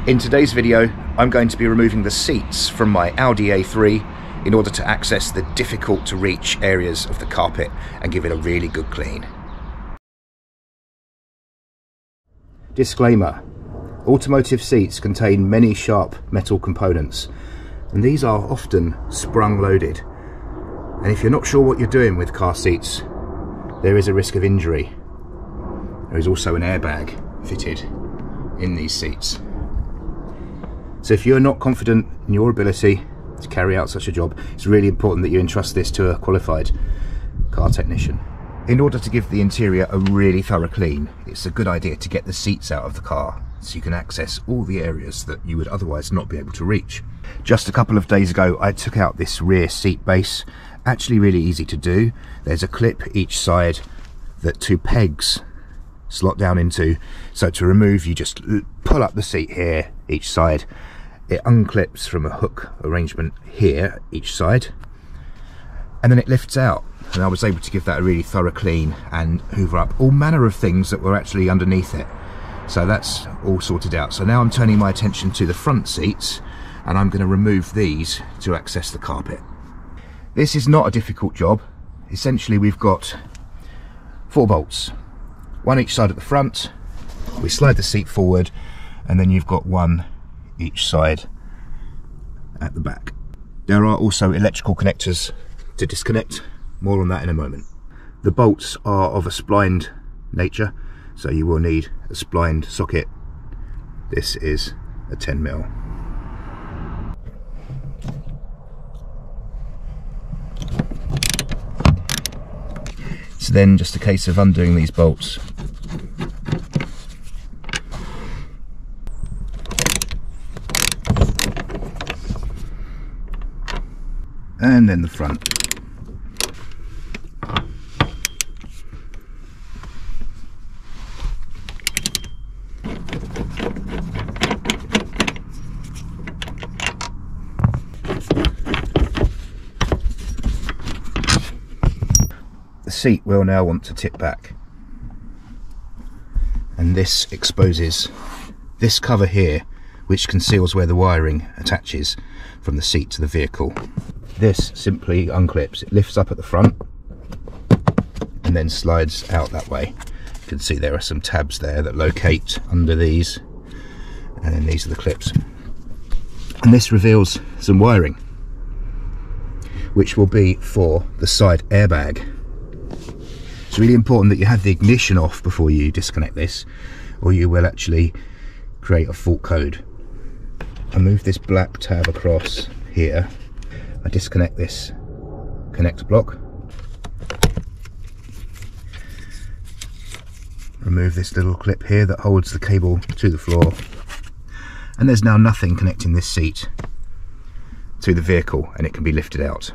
In today's video, I'm going to be removing the seats from my Audi A3 in order to access the difficult to reach areas of the carpet and give it a really good clean. Disclaimer: automotive seats contain many sharp metal components, and these are often sprung loaded. And if you're not sure what you're doing with car seats, there is a risk of injury. There is also an airbag fitted in these seats. So if you're not confident in your ability to carry out such a job, it's really important that you entrust this to a qualified car technician. In order to give the interior a really thorough clean, it's a good idea to get the seats out of the car so you can access all the areas that you would otherwise not be able to reach. Just a couple of days ago, I took out this rear seat base. Actually really easy to do. There's a clip each side that two pegs slot down into. So to remove, you just pull up the seat here each side. It unclips from a hook arrangement here each side, and then it lifts out. And I was able to give that a really thorough clean and hoover up all manner of things that were actually underneath it. So that's all sorted out. So now I'm turning my attention to the front seats, and I'm going to remove these to access the carpet. This is not a difficult job. Essentially, we've got 4 bolts, one each side at the front. We slide the seat forward, and then you've got one each side at the back. There are also electrical connectors to disconnect. More on that in a moment. The bolts are of a splined nature, so you will need a splined socket. This is a 10mm. It's then just a case of undoing these bolts. And then the front. The seat will now want to tip back, and this exposes this cover here, which conceals where the wiring attaches from the seat to the vehicle. This simply unclips. It lifts up at the front and then slides out that way. You can see there are some tabs there that locate under these, and then these are the clips. And this reveals some wiring, which will be for the side airbag. It's really important that you have the ignition off before you disconnect this, or you will actually create a fault code. I move this black tab across here. I disconnect this connector block. Remove this little clip here that holds the cable to the floor. And there's now nothing connecting this seat to the vehicle, and it can be lifted out.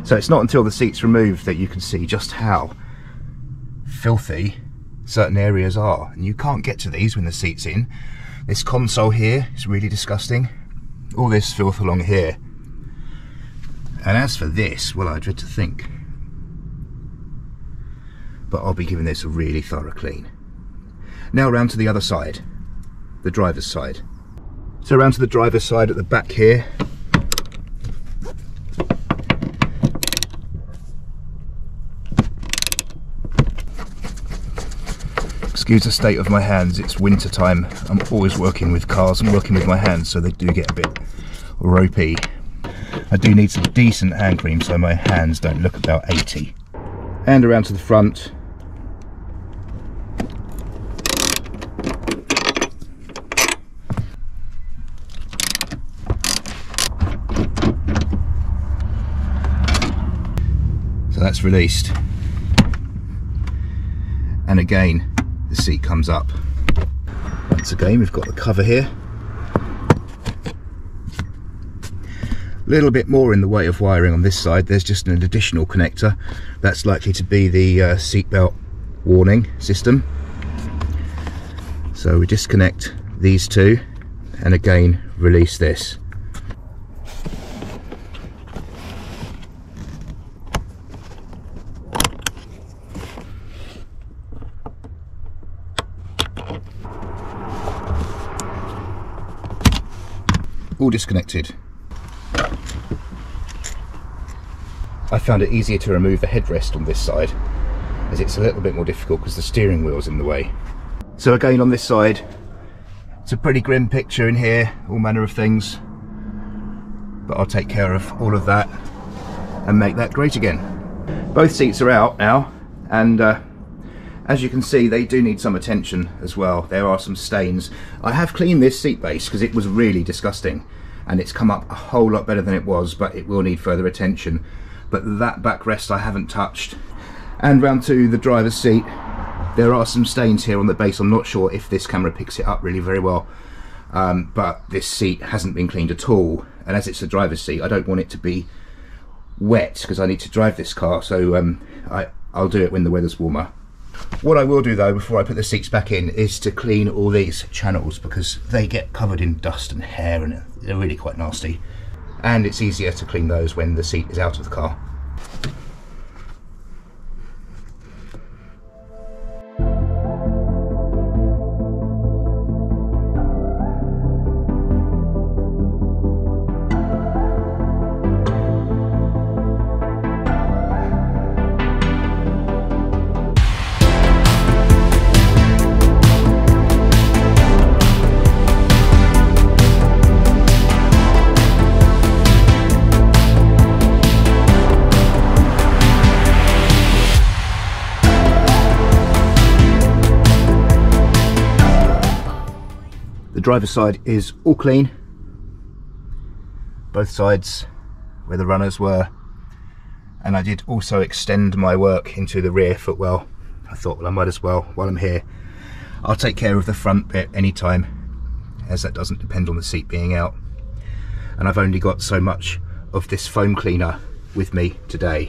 So it's not until the seat's removed that you can see just how filthy certain areas are, and you can't get to these when the seat's in. This console here is really disgusting. All this filth along here. And as for this, well, I dread to think. But I'll be giving this a really thorough clean. Now round to the other side, the driver's side. So round to the driver's side at the back here. Excuse the state of my hands, it's winter time. I'm always working with cars and working with my hands, so they do get a bit ropey. I do need some decent hand cream so my hands don't look about 80. And around to the front. So that's released. And again, the seat comes up. Once again, we've got the cover here. A little bit more in the way of wiring on this side. There's just an additional connector. That's likely to be the seatbelt warning system. So we disconnect these two and again release this. All disconnected. I found it easier to remove the headrest on this side, as it's a little bit more difficult because the steering wheel's in the way. So again, on this side, it's a pretty grim picture in here, all manner of things, but I'll take care of all of that and make that great again. Both seats are out now, and as you can see, they do need some attention as well. There are some stains. I have cleaned this seat base because it was really disgusting, and it's come up a whole lot better than it was, but it will need further attention. But that backrest I haven't touched. And round to the driver's seat, there are some stains here on the base. I'm not sure if this camera picks it up really very well, but this seat hasn't been cleaned at all, and as it's a driver's seat, I don't want it to be wet because I need to drive this car, so I'll do it when the weather's warmer. What I will do though, before I put the seats back in, is to clean all these channels because they get covered in dust and hair and they're really quite nasty. And it's easier to clean those when the seat is out of the car. Driver's side is all clean, both sides where the runners were, and I did also extend my work into the rear footwell. I thought, well, I might as well while I'm here. I'll take care of the front bit anytime, as that doesn't depend on the seat being out, and I've only got so much of this foam cleaner with me today.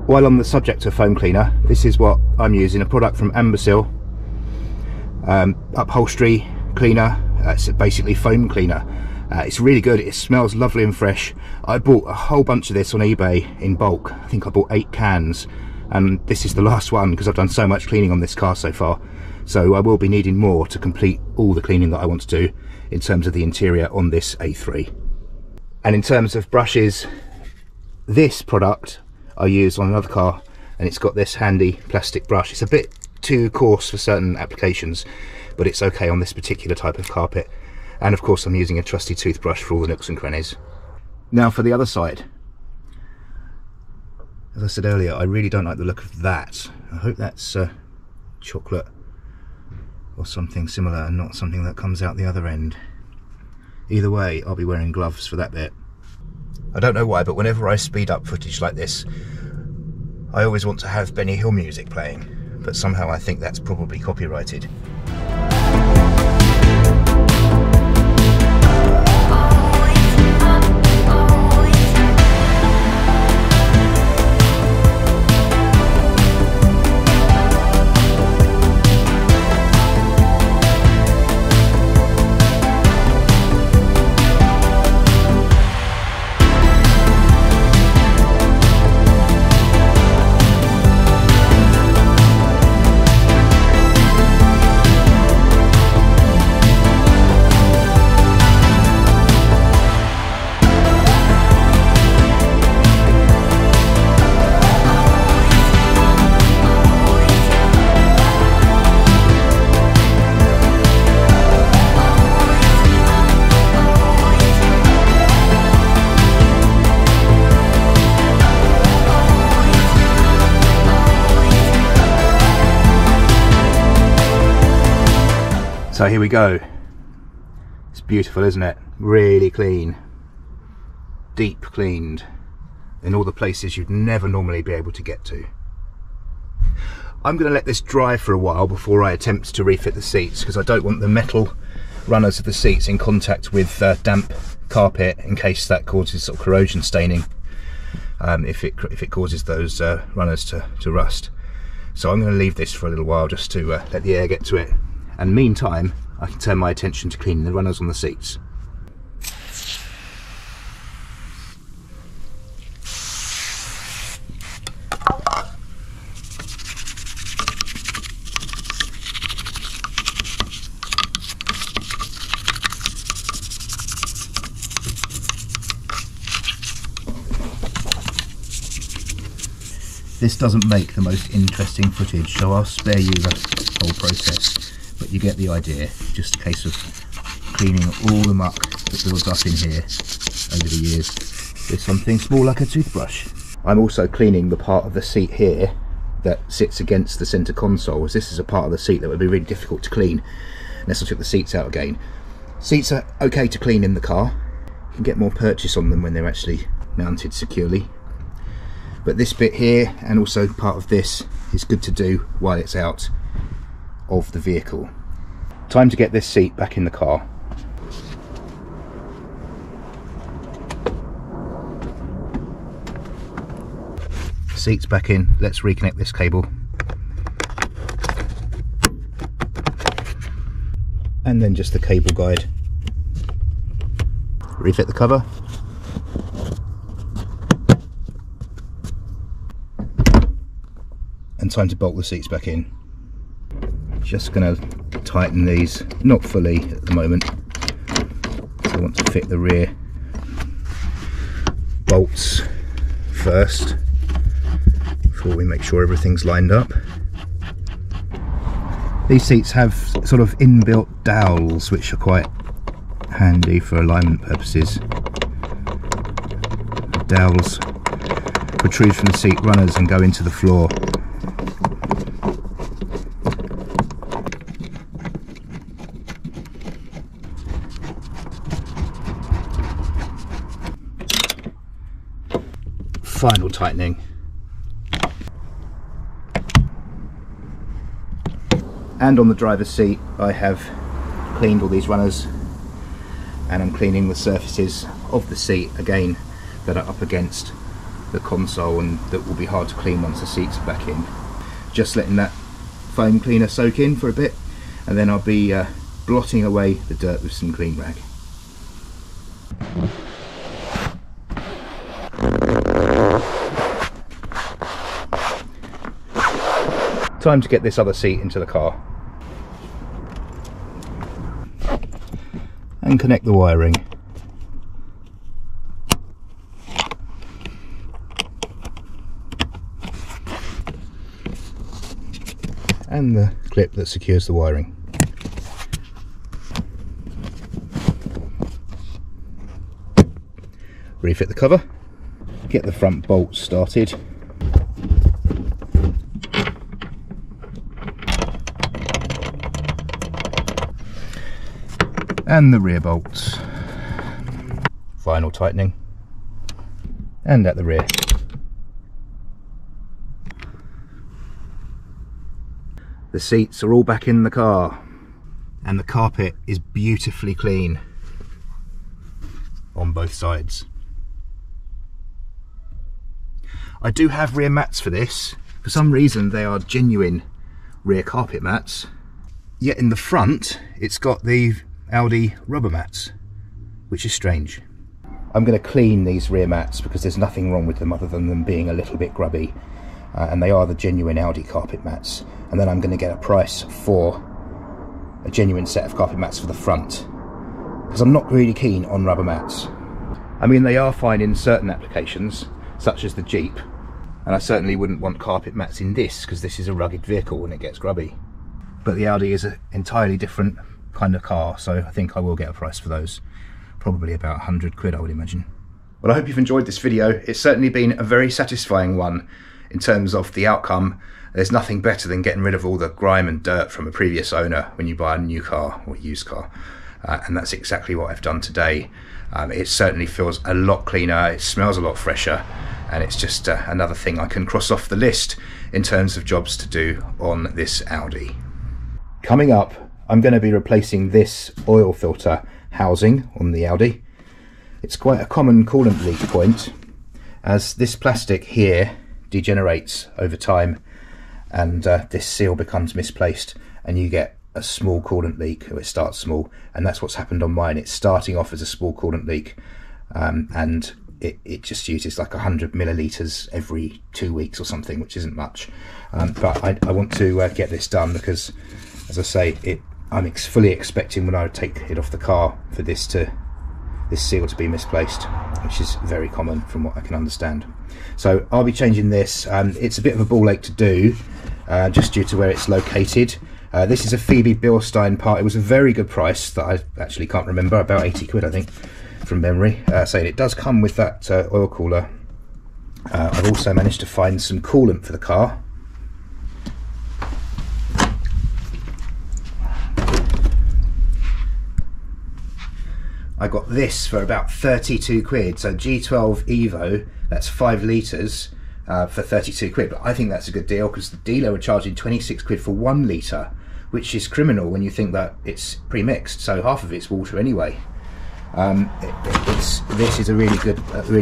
While on the subject of foam cleaner, this is what I'm using, a product from Ambersil, upholstery cleaner. It's basically foam cleaner. It's really good. It smells lovely and fresh. I bought a whole bunch of this on eBay in bulk. I think I bought 8 cans, and this is the last one because I've done so much cleaning on this car so far. So I will be needing more to complete all the cleaning that I want to do in terms of the interior on this A3. And in terms of brushes, this product I used on another car, and it's got this handy plastic brush. It's a bit too coarse for certain applications, but it's okay on this particular type of carpet. And of course I'm using a trusty toothbrush for all the nooks and crannies. Now for the other side. As I said earlier, I really don't like the look of that. I hope that's chocolate or something similar and not something that comes out the other end. Either way, I'll be wearing gloves for that bit. I don't know why, but whenever I speed up footage like this, I always want to have Benny Hill music playing, but somehow I think that's probably copyrighted. So here we go. It's beautiful, isn't it? Really clean, deep cleaned in all the places you'd never normally be able to get to. I'm going to let this dry for a while before I attempt to refit the seats, because I don't want the metal runners of the seats in contact with damp carpet in case that causes sort of corrosion staining, if it causes those runners to rust. So I'm going to leave this for a little while just to let the air get to it. And meantime, I can turn my attention to cleaning the runners on the seats. This doesn't make the most interesting footage, so I'll spare you the whole process, but you get the idea. Just a case of cleaning all the muck that builds up in here over the years with something small like a toothbrush. I'm also cleaning the part of the seat here that sits against the centre console, as this is a part of the seat that would be really difficult to clean unless I took the seats out again. Seats are okay to clean in the car. You can get more purchase on them when they're actually mounted securely. But this bit here, and also part of this, is good to do while it's out of the vehicle. Time to get this seat back in the car. Seat's back in, let's reconnect this cable. And then just the cable guide. Refit the cover. And time to bolt the seats back in. Just going to tighten these, not fully at the moment, so I want to fit the rear bolts first before we make sure everything's lined up. These seats have sort of inbuilt dowels which are quite handy for alignment purposes. The dowels protrude from the seat runners and go into the floor. Final tightening. And on the driver's seat I have cleaned all these runners, and I'm cleaning the surfaces of the seat again that are up against the console and that will be hard to clean once the seats are back in. Just letting that foam cleaner soak in for a bit, and then I'll be blotting away the dirt with some clean rag. Time to get this other seat into the car and connect the wiring. And the clip that secures the wiring. Refit the cover, get the front bolts started. And the rear bolts. Final tightening. And at the rear. The seats are all back in the car, and the carpet is beautifully clean on both sides. I do have rear mats for this. For some reason they are genuine rear carpet mats, yet in the front it's got the Audi rubber mats, which is strange. I'm going to clean these rear mats because there's nothing wrong with them other than them being a little bit grubby, and they are the genuine Audi carpet mats. And then I'm going to get a price for a genuine set of carpet mats for the front, because I'm not really keen on rubber mats. I mean, they are fine in certain applications such as the Jeep, and I certainly wouldn't want carpet mats in this because this is a rugged vehicle when it gets grubby. But the Audi is an entirely different kind of car, so I think I will get a price for those. Probably about 100 quid, I would imagine. Well, I hope you've enjoyed this video. It's certainly been a very satisfying one in terms of the outcome. There's nothing better than getting rid of all the grime and dirt from a previous owner when you buy a new car or used car, and that's exactly what I've done today. It certainly feels a lot cleaner, it smells a lot fresher, and it's just another thing I can cross off the list in terms of jobs to do on this Audi. Coming up, I'm going to be replacing this oil filter housing on the Audi. It's quite a common coolant leak point, as this plastic here degenerates over time, and this seal becomes misplaced and you get a small coolant leak, or it starts small, and that's what's happened on mine. It's starting off as a small coolant leak, and it just uses like 100 millilitres every 2 weeks or something, which isn't much, but I want to get this done because, as I say, I'm fully expecting when I take it off the car for this to this seal to be misplaced, which is very common from what I can understand. So I'll be changing this. It's a bit of a ball ache to do, just due to where it's located. This is a Phoebe Bilstein part. It was a very good price that I actually can't remember, about 80 quid I think from memory. So it does come with that oil cooler. I've also managed to find some coolant for the car. I got this for about 32 quid, so G12 Evo, that's 5 litres for 32 quid, but I think that's a good deal because the dealer were charging 26 quid for 1 litre, which is criminal when you think that it's pre-mixed, so half of it's water anyway. This is a really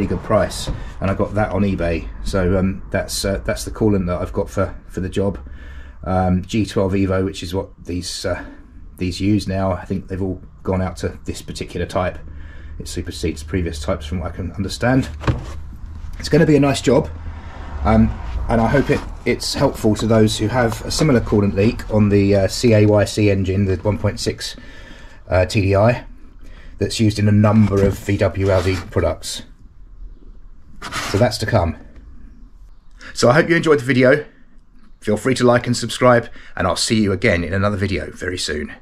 good price, and I got that on eBay, so that's the coolant that I've got for the job. G12 Evo, which is what these use now. I think they've all gone out to this particular type. It supersedes previous types from what I can understand. It's going to be a nice job, and I hope it's helpful to those who have a similar coolant leak on the CAYC engine, the 1.6 TDI, that's used in a number of VW Audi products. So that's to come. So I hope you enjoyed the video. Feel free to like and subscribe, and I'll see you again in another video very soon.